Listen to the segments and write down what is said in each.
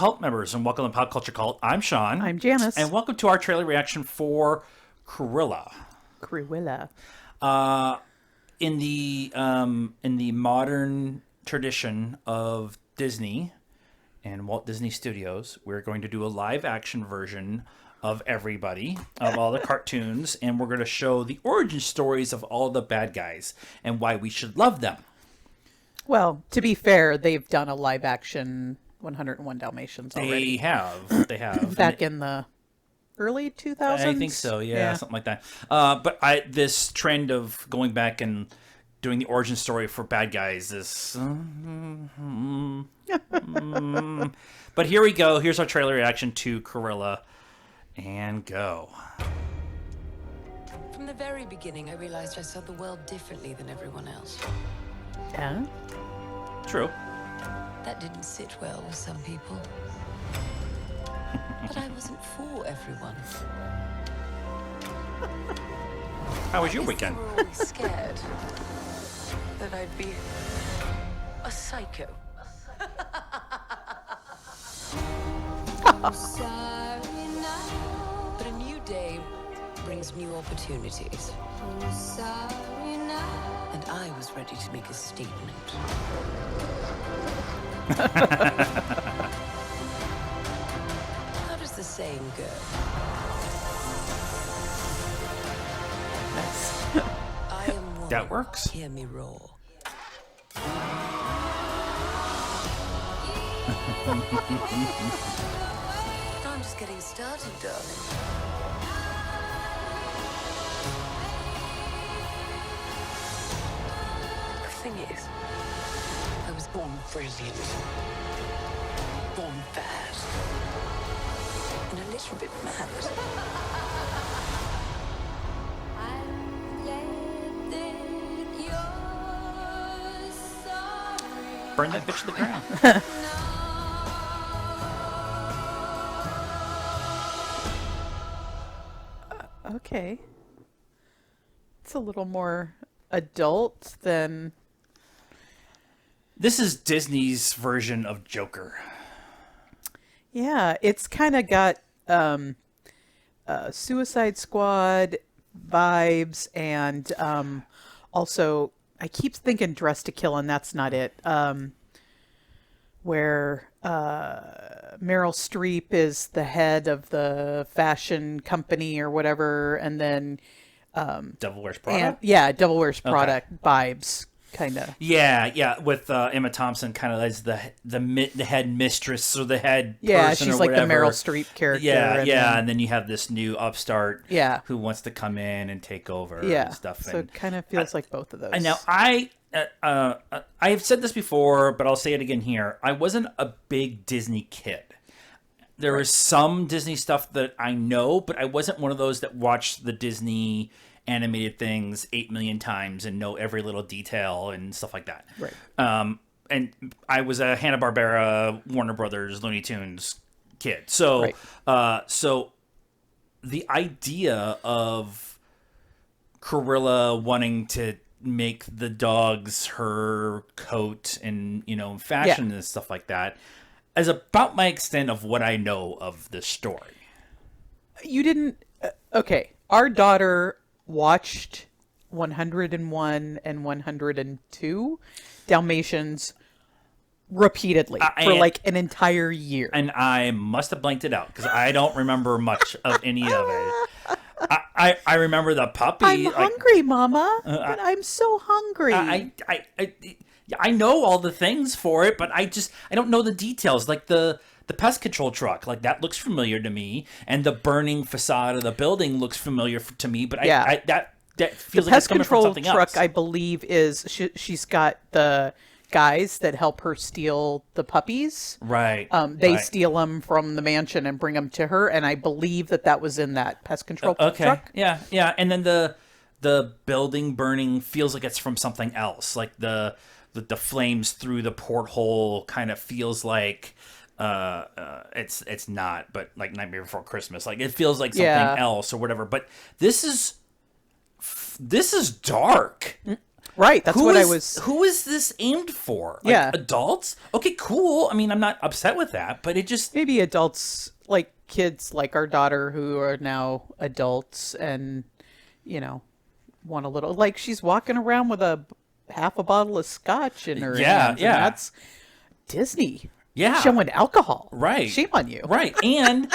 cult members, and welcome to Pop Culture Cult. I'm Sean. I'm Janice. And welcome to our trailer reaction for Cruella. In the modern tradition of Disney and Walt Disney Studios, we're going to do a live action version of everybody, of all the cartoons, and we're going to show the origin stories of all the bad guys and why we should love them. Well, to be fair, they've done a live action 101 Dalmatians already. They have. Back in the early 2000s? I think so, yeah, something like that. But this trend of going back and doing the origin story for bad guys is... But here we go. Here's our trailer reaction to Cruella. And go. From the very beginning, I realized I saw the world differently than everyone else. Yeah? True. That didn't sit well with some people. But I wasn't for everyone. How was your weekend? They were always scared that I'd be a psycho. But a new day brings new opportunities. And I was ready to make a statement. How does the saying go? I am one. That works. Hear me roar. I'm just getting started, darling. The thing is, I was born brilliant, born fast, and a little bit mad. Burn that bitch to the ground. Okay. It's a little more adult than... This is Disney's version of Joker. Yeah, it's kind of got Suicide Squad vibes, and also I keep thinking Dress to Kill, and that's not it. Where Meryl Streep is the head of the fashion company or whatever, and then Devil Wears Prada? Devil Wears Prada vibes, kind of. Yeah, with Emma Thompson kind of as the head mistress or the head person she's or like whatever. the Meryl Streep character. And then you have this new upstart who wants to come in and take over and stuff. So it kind of feels like both of those. And now I have said this before, but I'll say it again here. I wasn't a big Disney kid. There was some Disney stuff that I know, but I wasn't one of those that watched the Disney animated things 8 million times and know every little detail and stuff like that. Right. And I was a Hanna-Barbera, Warner Brothers, Looney Tunes kid. So, so the idea of Cruella wanting to make the dogs her coat and, fashion and stuff like that is about my extent of what I know of the story. You didn't... okay. Our daughter watched 101 and 102 Dalmatians repeatedly for like an entire year. And I must have blanked it out because I don't remember much of any of it. I remember the puppy. I'm hungry, Mama. But I'm so hungry. I know all the things for it, but I don't know the details. Like the pest control truck, like that looks familiar to me, and the burning facade of the building looks familiar to me. But that feels like it's coming from something else. The pest control truck, I believe, is she's got the guys that help her steal the puppies. Right. They steal them from the mansion and bring them to her, and I believe that was in that pest control truck. Yeah. And then the building burning feels like it's from something else. Like the flames through the porthole kind of feels like it's not, but like Nightmare Before Christmas. Like it feels like something else or whatever. But this is dark. Right. That's what I was. Who is this aimed for? Like, Yeah. adults? Okay, cool. I mean, I'm not upset with that, but it just Maybe adults, like kids like our daughter who are now adults and, want a little, like she's walking around with half a bottle of scotch in her hands. Yeah. And that's Disney. Yeah. Showing alcohol. Right. Shame on you. Right. And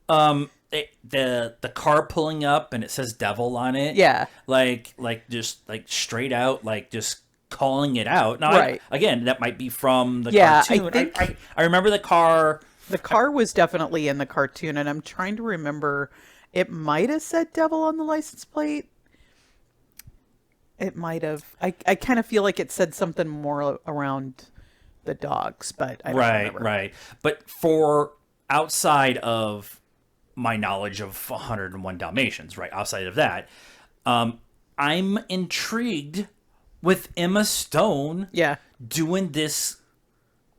the car pulling up and it says devil on it. Yeah. Like just like straight out, like just calling it out. Now, Right. again, that might be from the Yeah, cartoon. I think I remember the car. the car was definitely in the cartoon, and I'm trying to remember. It might have said devil on the license plate. It might have. I kind of feel like it said something more around the dogs, but I don't remember. Right. But for outside of my knowledge of 101 Dalmatians, right? Outside of that, I'm intrigued with Emma Stone Yeah. doing this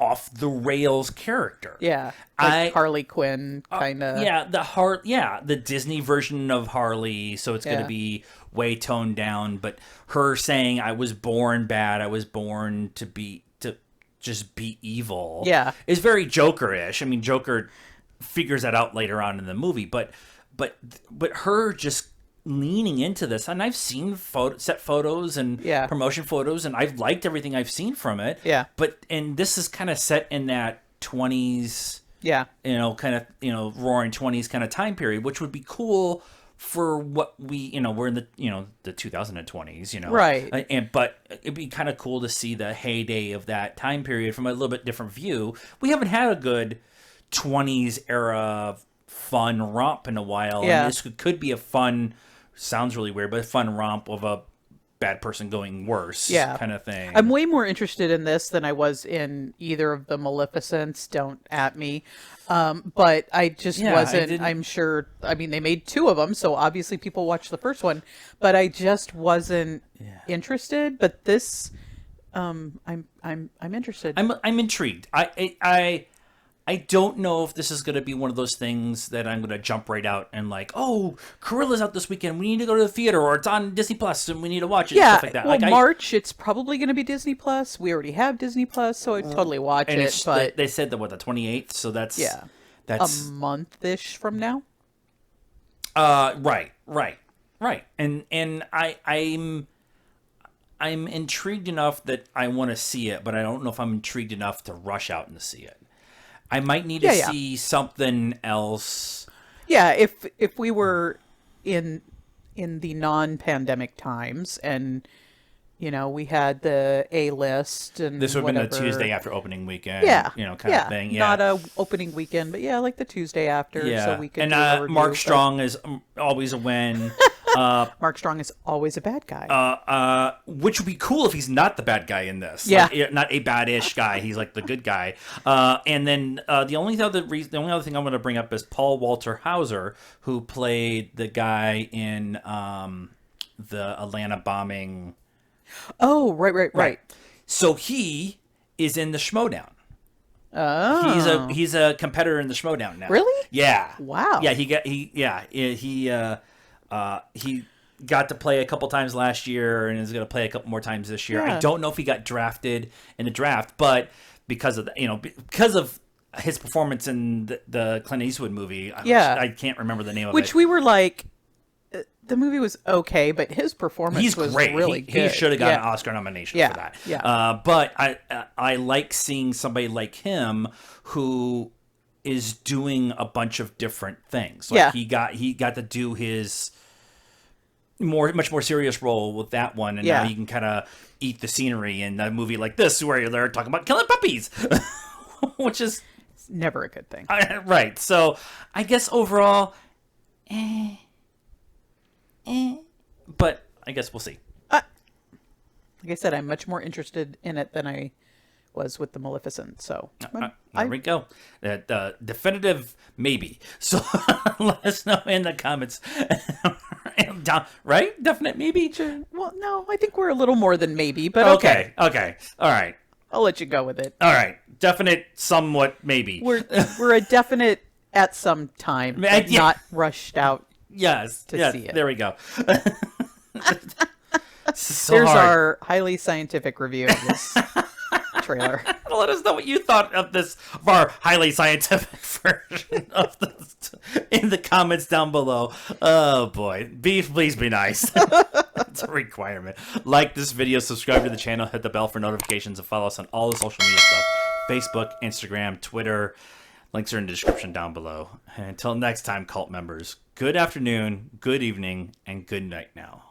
off the rails character. Yeah. Like Harley Quinn kind of. The Disney version of Harley, so it's going Yeah. to be way toned down, but her saying I was born bad, I was born to just be evil. Yeah. Is very Joker-ish. I mean, Joker figures that out later on in the movie, but her just leaning into this, and I've seen set photos and promotion photos, and I've liked everything I've seen from it. Yeah. And this is kind of set in that 20s, Yeah. roaring 20s kind of time period, which would be cool for what we're in the 2020s, Right. But it'd be kind of cool to see the heyday of that time period from a little bit different view. We haven't had a good 20s era fun romp in a while. Yeah. And this could be a fun, sounds really weird, but a fun romp of a bad person going worse kind of thing. I'm way more interested in this than I was in either of the Maleficents. Don't at me. But I just wasn't, I'm sure, I mean, they made two of them, so obviously people watched the first one, but I just wasn't interested. But this, I'm interested. I'm intrigued. I don't know if this is going to be one of those things that I'm going to jump right out and like, oh, Cruella's out this weekend. We need to go to the theater, or it's on Disney Plus and we need to watch it. And stuff like that. Well, March, it's probably going to be Disney Plus. We already have Disney Plus, so I'd totally watch and it. But they said that the 28th, so that's a month-ish from now. Right. And I'm intrigued enough that I want to see it, but I don't know if I'm intrigued enough to rush out and see it. I might need to see something else. Yeah, if we were in the non-pandemic times, and we had the A-list, and this would have been the Tuesday after opening weekend. Kind of thing. Yeah, not a opening weekend, but like the Tuesday after. Yeah, so we could. And Mark Strong is always a win. Mark Strong is always a bad guy. Which would be cool if he's not the bad guy in this. Yeah, like, not a bad-ish guy. He's like the good guy. And then the only other thing I'm going to bring up is Paul Walter Hauser, who played the guy in the Atlanta bombing. Oh, right. So he is in the Schmodown. Oh, He's a competitor in the Schmodown now. Really? Yeah. Wow. Yeah, he got to play a couple times last year and is going to play a couple more times this year. Yeah. I don't know if he got drafted in the draft, but because of his performance in the Clint Eastwood movie, I can't remember the name of it. Which we were like, the movie was okay, but his performance was great. Really good. He should have got an Oscar nomination for that. Yeah. But I like seeing somebody like him who is doing a bunch of different things. Like he got to do his much more serious role with that one, and now he can kind of eat the scenery in a movie like this where they're talking about killing puppies, which is never a good thing. Right. So I guess overall, but I guess we'll see. Like I said, I'm much more interested in it than I was with the Maleficent. So there we go. Definitive maybe. So let us know in the comments. Right? Definite maybe? Well, no, I think we're a little more than maybe, but okay. Okay. All right. I'll let you go with it. All right. Definite, somewhat maybe. We're a definite at some time, but not rushed out. Yes. To see it. There we go. Here's our highly scientific review of this trailer. Let us know what you thought of this, of our highly scientific version of this in the comments down below. Oh boy, please be nice. It's a requirement. Like this video, subscribe to the channel, hit the bell for notifications, and follow us on all the social media stuff: Facebook, Instagram, Twitter. Links are in the description down below. And until next time, cult members, good afternoon, good evening, and good night now.